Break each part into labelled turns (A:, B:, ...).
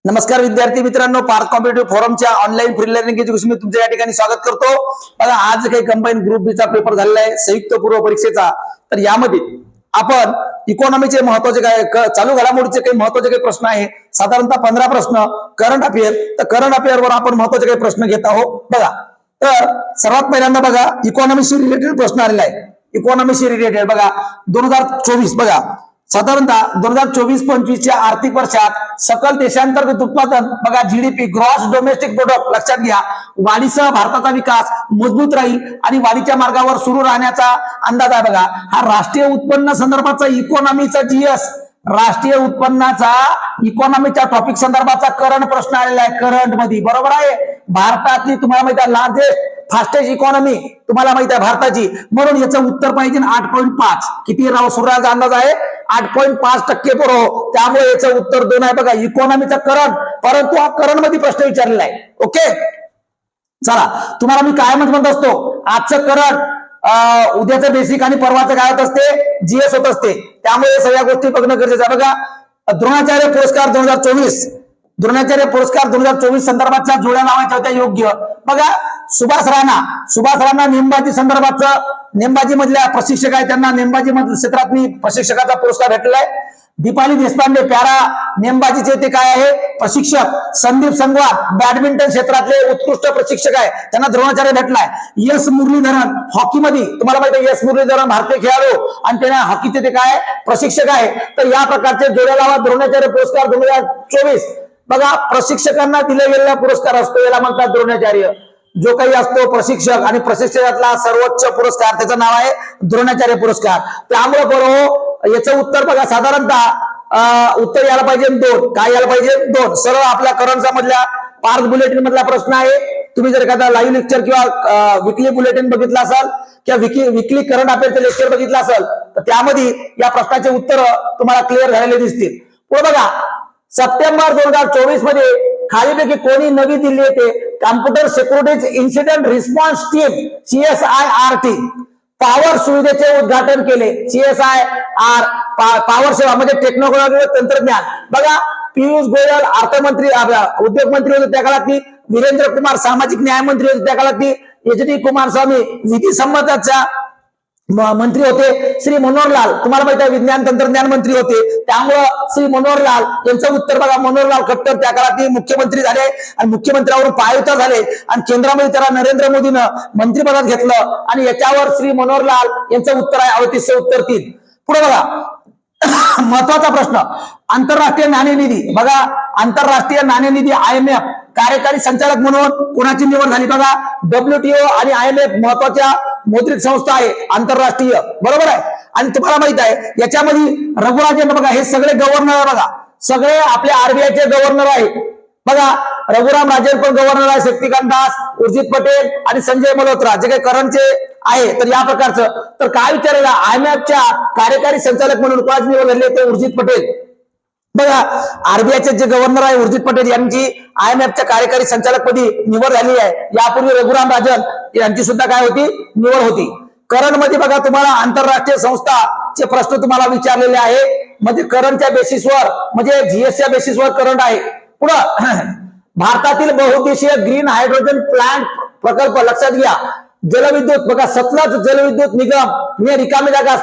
A: नमस्कार विद्यार्थी मित्रांनो, पार्थ कॉम्पिटिटिव्ह फोरमच्या ऑनलाईन फ्री लर्निंग एज्युकेशन मी तुमच्या या ठिकाणी स्वागत करतो। बघा, आज काही कंबाईन ग्रुप बी चा पेपर झालेला आहे, संयुक्त पूर्व परीक्षेचा। तर यामध्ये आपण इकॉनॉमीचे महत्त्वाचे काय चालू घडामोडीचे काही महत्त्वाचे काही प्रश्न आहे, साधारणतः 15 प्रश्न करंट अफेअर। तर करंट अफेअर वर आपण महत्त्वाचे काही प्रश्न घेत आहोत। बघा, तर सर्वात पहिल्यांदा बघा इकॉनॉमीशी रिलेटेड प्रश्न आलेला आहे। इकॉनॉमीशी रिलेटेड बघा 2024 बघा साधारणतः 2024-25 आर्थिक वर्षात सकल देशांतर्गत उत्पादन बघा जीडीपी ग्रॉस डोमेस्टिक प्रोडक्ट लक्षात घ्या, वाढीसह भारताचा विकास मजबूत राहील आणि वाढीच्या मार्गावर सुरू राहण्याचा अंदाज आहे। बघा, हा राष्ट्रीय उत्पन्न संदर्भाचा इकॉनॉमीचा जीएस राष्ट्रीय उत्पन्नाचा इकॉनॉमीच्या टॉपिक संदर्भाचा करंट प्रश्न आलेला आहे। करंट मध्ये बरोबर आहे, भारतातली तुम्हाला माहिती आहे लार्जेस्ट फास्टेस्ट इकॉनॉमी तुम्हाला माहिती आहे भारताची, म्हणून याचं उत्तर पाहिजे 8.5। किती राव सूर्याचा अंदाज आहे 8.5% बरोबर, त्यामुळे याचं उत्तर 2 आहे। बघा, इकॉनॉमीचा करंट, परंतु हा करंट मध्ये प्रश्न विचारलेला आहे। ओके, चला तुम्हाला मी कायमच म्हणत असतो आजचं करंट उद्याचं बेसिक आणि परवाचं काय होत असते जीएस होत असते, त्यामुळे सगळ्या गोष्टी बघणं गरजेचं आहे। बघा, द्रोणाचार्य पुरस्कार 2024 द्रोणाचार्य पुरस्कार 2024 संदर्भातच्या जोड्या लावायच्या होत्या योग्य। बघा, सुभाष राणा नेमबाजी संदर्भाचं नेमबाजी मधल्या प्रशिक्षक आहे, त्यांना नेमबाजी मधल्या क्षेत्रातली प्रशिक्षकाचा पुरस्कार भेटलेला आहे। दीपाली देशपांडे पॅरा नेमबाजीचे ते काय आहे प्रशिक्षक। संदीप संगवार बॅडमिंटन क्षेत्रातले उत्कृष्ट प्रशिक्षक आहे, त्यांना द्रोणाचार्य भेटलाय। यस मुरलीधरन हॉकीमध्ये तुम्हाला माहिती आहे यस मुरलीधरन भारतीय खेळाडू आणि त्यांना हॉकीचे ते काय प्रशिक्षक आहे। तर या प्रकारचे जोड्या लावा द्रोणाचार्य पुरस्कार 2024। बघा, प्रशिक्षकांना दिला गेलेला पुरस्कार असतो, याला म्हणतात द्रोणाचार्य। जो काही असतो प्रशिक्षक आणि प्रशिक्षकातला सर्वोच्च पुरस्कार त्याचं नाव आहे द्रोणाचार्य पुरस्कार। त्यामुळे बरोबर याचं उत्तर बघा साधारणतः उत्तर यायला पाहिजे 2। काय यायला पाहिजे 2। सरळ आपल्या करंटचा मधल्या पार्थ बुलेटिन मधला प्रश्न आहे। तुम्ही जर एखादा लाईव्ह लेक्चर किंवा विकली बुलेटिन बघितला असाल किंवा विकली करंट अफेअरचं लेक्चर बघितलं असेल तर त्यामध्ये या प्रश्नाचे उत्तर तुम्हाला क्लिअर झालेले दिसतील। पुढे बघा, सप्टेंबर 2024 मध्ये खालीपैकी कोणी नवी दिल्ली येथे computer securities incident response team CSIRT power सुविधेचे उद्घाटन केले। CSIR पॉवर सेवा म्हणजे टेक्नॉलॉजी तंत्रज्ञान। बघा, पियुष गोयल अर्थमंत्री उद्योग मंत्री होते त्या काळात, वीरेंद्र कुमार सामाजिक न्याय मंत्री होते त्या काळात, HD कुमारस्वामी विधी संबंधाच्या मंत्री होते, श्री मनोहर लाल तुम्हाला माहिती आहे विज्ञान तंत्रज्ञान मंत्री होते, त्यामुळं श्री मनोहर लाल यांचं उत्तर बघा। मनोहर लाल खट्टर त्या काळात मुख्यमंत्री झाले आणि मुख्यमंत्र्यावरून पायउतार झाले आणि केंद्रामध्ये त्याला नरेंद्र मोदीनं मंत्रिपदात घेतलं आणि याच्यावर श्री मनोहर लाल यांचं उत्तर आहे 38 उत्तर 3। पुढे बघा, महत्वाचा प्रश्न आंतरराष्ट्रीय नाणेनिधी। बघा, आंतरराष्ट्रीय नाणेनिधी IMF कार्यकारी संचालक म्हणून कोणाची निवड झाली? बघा, WTO आणि IMF महत्वाच्या मौद्रिक संस्था आहे आंतरराष्ट्रीय, बरोबर आहे। आणि तुम्हाला माहित आहे याच्यामध्ये रघुराजन बघा हे सगळे गव्हर्नर आहे, बघा सगळे आपल्या RBIचे गव्हर्नर आहे। बघा, रघुराम राजन पण गव्हर्नर आहे, शक्तिकांत दास, उर्जित पटेल आणि संजय मल्होत्रा जे काही करंटचे आहे। तर या प्रकारचं तर काय विचारायला IMFच्या कार्यकारी संचालक म्हणून कोणाची निवड झाली ते उर्जित पटेल। बघा, RBIचे जे गव्हर्नर आहे उर्जित पटेल यांची IMFच्या कार्यकारी संचालकपदी निवड झाली आहे। यापूर्वी रघुराम राजन यांची सुद्धा काय होती निवड होती। करंट मध्ये बघा तुम्हाला आंतरराष्ट्रीय संस्थाचे प्रश्न तुम्हाला विचारलेले आहे, म्हणजे करंटच्या बेसिसवर म्हणजे जीएसच्या बेसिसवर करंट आहे। पुढं भारतातील बहुउद्देशीय ग्रीन हायड्रोजन प्लांट प्रकल्प लक्षात घ्या। जलविद्युत बघा, सतलज जलविद्युत निगम रिकामी जागा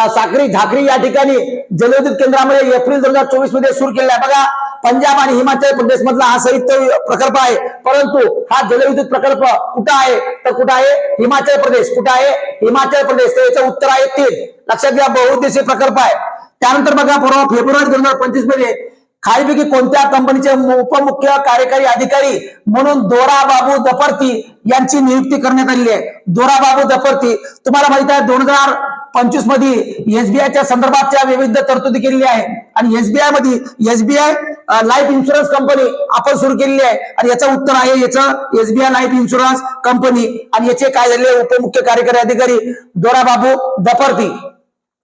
A: साक्री झाकरी या ठिकाणी जलविद्युत केंद्रामध्ये एप्रिल 2024 मध्ये सुरू केलेला आहे। बघा, पंजाब आणि हिमाचल प्रदेश मधला हा संयुक्त प्रकल्प आहे, परंतु हा जलविद्युत प्रकल्प कुठं आहे तर कुठं आहे हिमाचल प्रदेश। कुठं आहे हिमाचल प्रदेश, तर याचं उत्तर आहे 3। लक्षात घ्या, बहुउद्देशीय प्रकल्प आहे। त्यानंतर बघा, फेब्रुवारी 2025 मध्ये खालीपैकी कोणत्या कंपनीचे उपमुख्य कार्यकारी अधिकारी म्हणून दोराबाबू दपर्ती यांची नियुक्ती करण्यात आलेली आहे। दोराबाबू दपर्ती तुम्हाला माहिती आहे 2025 मध्ये SBIच्या संदर्भातच्या विविध तरतुदी केलेली आहे आणि SBI मध्ये SBI लाईफ इन्शुरन्स कंपनी आपण सुरू केलेली आहे आणि याचं उत्तर आहे याचं SBI लाईफ इन्शुरन्स कंपनी आणि याचे काय झाले उपमुख्य कार्यकारी अधिकारी दोराबाबू दपर्ती।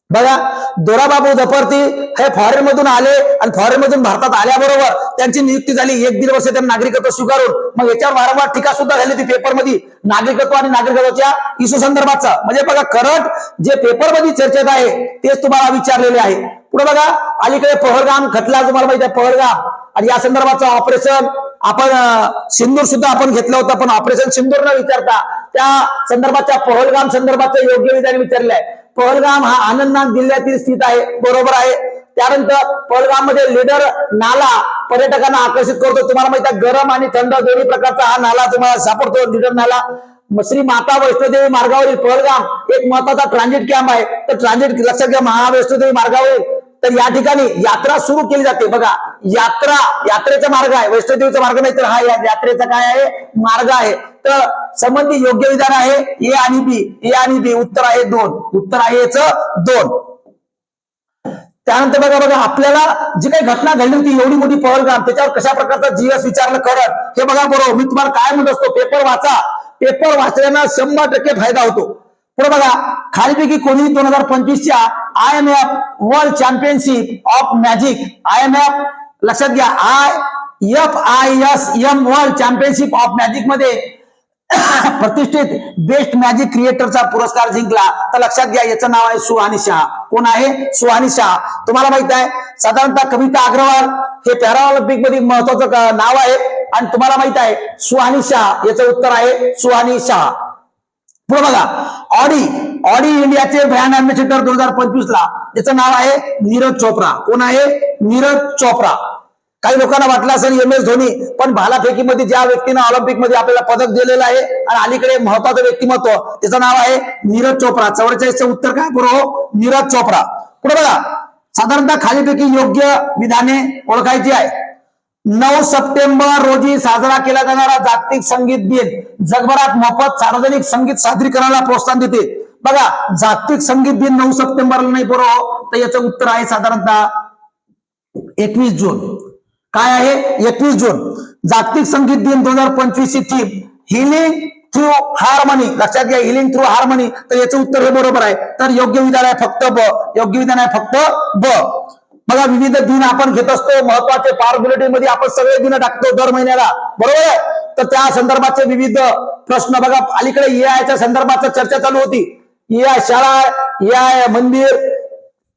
A: बघा, दोराबाबू दपर्ती हे फॉरेन मधून आले आणि फॉरेन मधून भारतात आल्याबरोबर त्यांची नियुक्ती झाली 1-1.5 वर्ष त्यांना नागरिकत्व स्वीकारून। मग याच्यावर वारंवार टीका सुद्धा झाली ती पेपरमध्ये नागरिकत्व आणि नागरिकत्वाच्या इश्यू संदर्भातचा। म्हणजे बघा, करंट जे पेपरमध्ये चर्चेत आहे तेच तुम्हाला विचारलेले आहे। पुढे बघा, अलीकडे पहलगाम खटला तुम्हाला माहिती आहे, पहलगाम आणि या संदर्भाचं ऑपरेशन आपण सिंदूर सुद्धा आपण घेतलं होतं, पण ऑपरेशन सिंदूर न विचारता त्या संदर्भाच्या पहलगाम संदर्भाचं योग्य विधान विचारलंय. पहलगाम हा आनंदनाग जिल्ह्यातील स्थित आहे, बरोबर आहे. त्यानंतर पहलगाम मध्ये लीडर नाला पर्यटकांना आकर्षित करतो. तुम्हाला माहिती आहे गरम आणि थंड दोन्ही प्रकारचा हा नाला तुम्हाला सापडतो, लीडर नाला. श्री माता वैष्णोदेवी मार्गावरील पहलगाम एक महत्वाचा ट्रान्झिट कॅम्प आहे. तर ट्रान्झिट लक्षात घ्या, महावैष्णोदेवी मार्गावरील तर या ठिकाणी यात्रा सुरू केली जाते. बघा, यात्रेचा मार्ग आहे, वैष्णोदेवीचा मार्ग नाही, तर हा यात्रेचा काय आहे, मार्ग आहे. तर संबंधी योग्य विधान आहे ए आणि बी. ए आणि बी उत्तर आहे 2. उत्तर आहे याचं 2. त्यानंतर बघा आपल्याला जी काही घटना घडली होती, एवढी मोठी पहलगाम, त्याच्यावर कशा प्रकारचा जीएस विचारलं करत हे बघा. बरोबर, मी तुम्हाला काय म्हणत असतो, पेपर वाचा. पेपर वाचल्यानं 100% फायदा होतो. पुढे बघा, खालीपैकी कोणी 2025च्या IMF world championship of magic, IMF लक्षात घ्या, IFISM world championship of magic मध्ये प्रतिष्ठित बेस्ट मॅजिक क्रिएटरचा पुरस्कार जिंकला. तर लक्षात घ्या, याचं नाव आहे सुहानी शाह. कोण आहे? सुहानी शाह. तुम्हाला माहित आहे साधारणतः कविता अग्रवाल हे पॅराऑलिम्पिक मध्ये महत्वाचं नाव आहे, आणि तुम्हाला माहित आहे सुहानी शाह, याचं उत्तर आहे सुहानी शाह. पुढे बघा, ऑडी इंडियाचे ब्रँड अँबॅसेडर 2025 ला त्याचं नाव आहे नीरज चोप्रा. कोण आहे? नीरज चोप्रा. काही लोकांना वाटलं असेल MS धोनी, पण भालाफेकीमध्ये ज्या व्यक्तीनं ऑलिम्पिक मध्ये आपल्याला पदक दिलेलं आहे आणि अलीकडे महत्वाचं व्यक्तिमत्व, त्याचं नाव आहे नीरज चोप्रा. 44चं उत्तर काय बरोबर? नीरज चोप्रा. पुढे बघा, साधारणतः खालीपैकी योग्य विधाने ओळखायची आहे. 9 सप्टेंबर रोजी साजरा केला जाणारा जागतिक संगीत दिन जगभरात मोफत सार्वजनिक संगीत सादरीकरणाला प्रोत्साहन देते. बघा, जागतिक संगीत दिन 9 सप्टेंबरला नाही बरोबर, तर याचं उत्तर आहे साधारणतः 21 जून. काय आहे? 21 जून. जागतिक संगीत दिन 2025 ची थीम हिलिंग थ्रू हार्मनी. लक्षात घ्या, हिलिंग थ्रू हार्मनी. तर याचं उत्तर हे बरोबर आहे. तर योग्य विधान आहे फक्त ब. योग्य विधान आहे फक्त ब. बघा, विविध दिन आपण घेत असतो, महत्वाचे पार बुलेटिन मध्ये आपण सगळे दिन टाकतो दर महिन्याला, बरोबर आहे. तर त्या संदर्भाचे विविध प्रश्न बघा, अलीकडे AI संदर्भात चर्चा चालू होती. AI शाळा, AI मंदिर,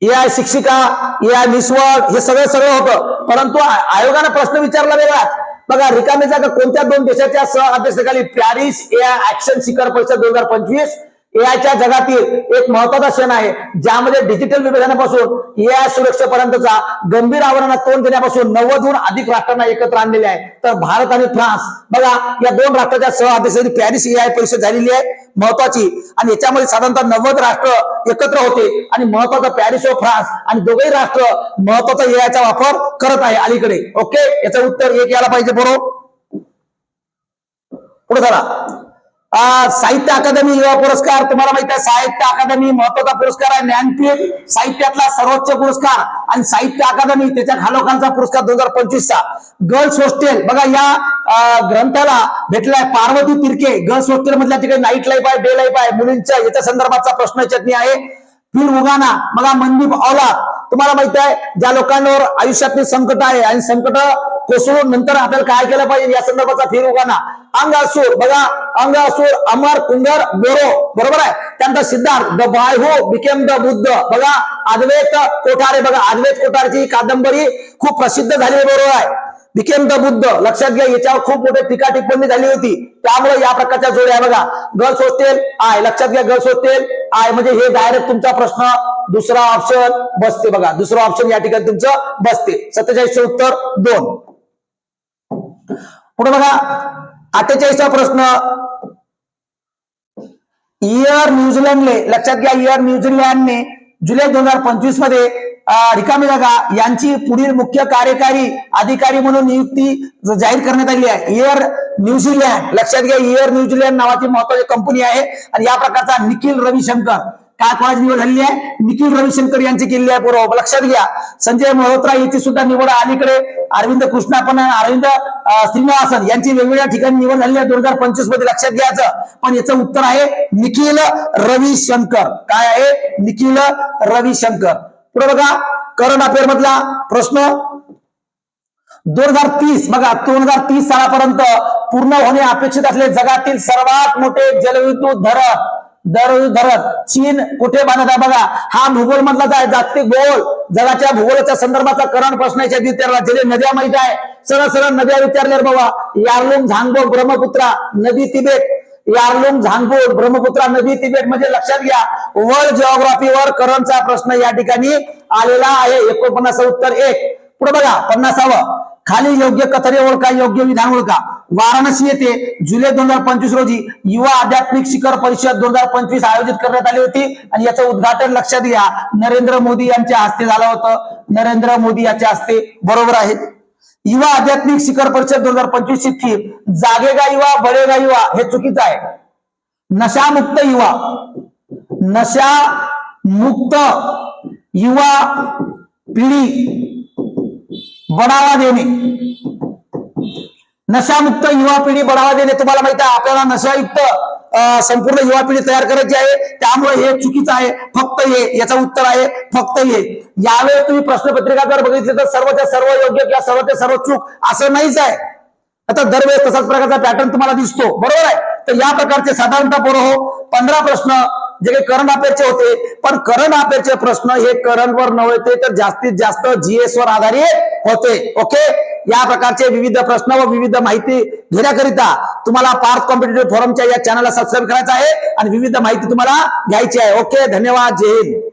A: AI शिक्षिका, AI निस्वर्ग, हे सगळं होतं. परंतु आयोगाने प्रश्न विचारला वेगळा. बघा, रिकामी जागा कोणत्या 2 देशाच्या सह अध्यक्षतेखाली पॅरिस AI ऍक्शन शिखर परिषद 2025 AIच्या जगातील एक महत्वाचा क्षण आहे, ज्यामध्ये डिजिटल विभाजनापासून AI सुरक्षेपर्यंतचा गंभीर आव्हानांना तोंड देण्यापासून 90हून अधिक राष्ट्रांना एकत्र आणलेले आहे. तर भारत आणि फ्रान्स, बघा, या 2 राष्ट्राच्या सह अध्यक्षतेखाली पॅरिस AI परिषद झालेली आहे, महत्वाची. आणि याच्यामध्ये साधारणतः 90 राष्ट्र एकत्र होते, आणि महत्वाचा पॅरिस व फ्रान्स, आणि दोघेही राष्ट्र महत्वाचा AIचा वापर करत आहे अलीकडे. ओके, याचं उत्तर 1 यायला पाहिजे बरोबर. पुढे चला, साहित्य अकादमी युवा पुरस्कार. तुम्हाला माहिती आहे साहित्य अकादमी महत्वाचा पुरस्कार आहे, ज्ञानपीठ साहित्यातला सर्वोच्च पुरस्कार, आणि साहित्य अकादमी त्याच्या खालोखालचा पुरस्कार 2025 चा. गर्ल्स हॉस्टेल, बघा, या ग्रंथाला भेटलाय पार्वती तिरके. गर्ल्स हॉस्टेल मधल्या ठिकाणी नाईट लाईफ आहे, डे लाईफ आहे, मुलींच्या याच्या संदर्भाचा प्रश्न चटणी आहे. फिर उगाना, बघा, मनदीप औलाद. तुम्हाला माहित आहे ज्या लोकांवर आयुष्यातली संकट आहे आणि संकट कोसळून नंतर आपल्याला काय केलं पाहिजे या संदर्भाचा फिर उगाना. अंगासूर, बघा, अंगासूर अमर कुंगर बोरो, बरोबर आहे. त्यानंतर Siddharth the boy who became the Buddha, बघा, अद्वैत कोठारे. बघा, अद्वैत कोठारेची कादंबरी खूप प्रसिद्ध झाली, बरोबर आहे. बिकेम द बुद्ध, लक्षात घ्या, याच्यावर खूप मोठी टीका टिप्पणी झाली होती, त्यामुळे या प्रकारच्या जोड्या. बघा, गर्ल्स हॉस्टेल आहे, लक्षात घ्या, गर्ल्स हॉस्टेल आहे म्हणजे हे डायरेक्ट तुमचा प्रश्न दुसरा ऑप्शन बसते. बघा, दुसरा ऑप्शन या ठिकाणी तुमचं बसते. 47चं उत्तर 2. पुढे बघा, 48वा प्रश्न. इयर न्यूझीलंडने, लक्षात घ्या, इयर न्यूझीलंडने जुलै 2025 मध्ये रिकामी जागा यांची पुढील मुख्य कार्यकारी अधिकारी म्हणून नियुक्ती जाहीर करण्यात आली आहे. इयर न्यूझीलंड, लक्षात घ्या, इयर न्यूझीलंड नावाची महत्वाची कंपनी आहे, आणि या प्रकारचा निखिल रविशंकर काय कोणाची निवड झालेली आहे? निखिल रविशंकर यांची केलेली आहे, बरोबर. लक्षात घ्या, संजय मल्होत्रा याची सुद्धा निवड अलीकडे अरविंद कृष्णा पण अरविंद श्रीनिवासन यांची वेगवेगळ्या ठिकाणी निवड झाली आहे 2025 मध्ये, लक्षात घ्यायचं. पण याचं उत्तर आहे निखिल रविशंकर. काय आहे? निखिल रविशंकर. पुढे बघा, करंट अफेअर मधला प्रश्न. 2030, बघा, 2030 सालापर्यंत पूर्ण होणे अपेक्षित असलेले जगातील सर्वात मोठे जलविद्युत धरण चीन कुठे बांधत आहे? बघा, हा भूगोल मधलाच आहे, जागतिक भूगोल, जगाच्या भूगोलाच्या संदर्भाचा करंट प्रश्न याच्या विचारला. ज्याला नद्या माहित आहे सरळ सरळ नद्या विचारल्यावर बाबा यार्लुंग झांगबो ब्रह्मपुत्रा नदी तिबेट, यार्लुंग झांगबो ब्रह्मपुत्रा नदी तिबेट म्हणजे लक्षात घ्या वर्ल्ड जिओग्राफीवर करंटचा प्रश्न या ठिकाणी आलेला आहे. 49 उत्तर 1. पुढे बघा 50वा खाली योग्य कथने ओळखा, योग्य विधान ओळखा. वाराणसी येथे जुलै 2025 रोजी युवा आध्यात्मिक शिखर परिषद 2025 आयोजित करण्यात आली होती आणि याचं उद्घाटन लक्षात घ्या नरेंद्र मोदी यांच्या हस्ते झालं होतं. नरेंद्र मोदी यांच्या हस्ते बरोबर आहे. युवा आध्यात्मिक शिखर परिषद 2025 ची थीम जागेगा युवा बढेगा युवा हे चुकीचं आहे. नशामुक्त युवा, नशामुक्त युवा पिढी बढ़ावा देणे, नशामुक्त युवा पिढी बढ़ावा देणे. तुम्हाला माहिती आहे आपल्याला नशायुक्त संपूर्ण युवा पिढी तयार करायची आहे, त्यामुळे हे चुकीचं आहे. फक्त हे याचं उत्तर आहे फक्त हे. यावेळेस तुम्ही प्रश्नपत्रिका जर बघितली तर सर्वच्या सर्व योग्य किंवा सर्वच्या सर्व चूक असं नाहीच आहे. आता दरवेळेस तसाच प्रकारचा पॅटर्न तुम्हाला दिसतो बरोबर आहे. तर या प्रकारचे साधारणतः पोरं 15 प्रश्न जे काही करंट अफेअरचे होते, पण करंट अफेअरचे प्रश्न हे करंटवर नव्हते तर जास्तीत जास्त जीएस वर आधारित होते. ओके, या प्रकारचे विविध प्रश्न व विविध माहिती घेण्याकरिता तुम्हाला पार्थ कॉम्पिटिटिव्ह फोरमच्या या चॅनलला सबस्क्राईब करायचं आहे आणि विविध माहिती तुम्हाला घ्यायची आहे. ओके, धन्यवाद, जय हिंद.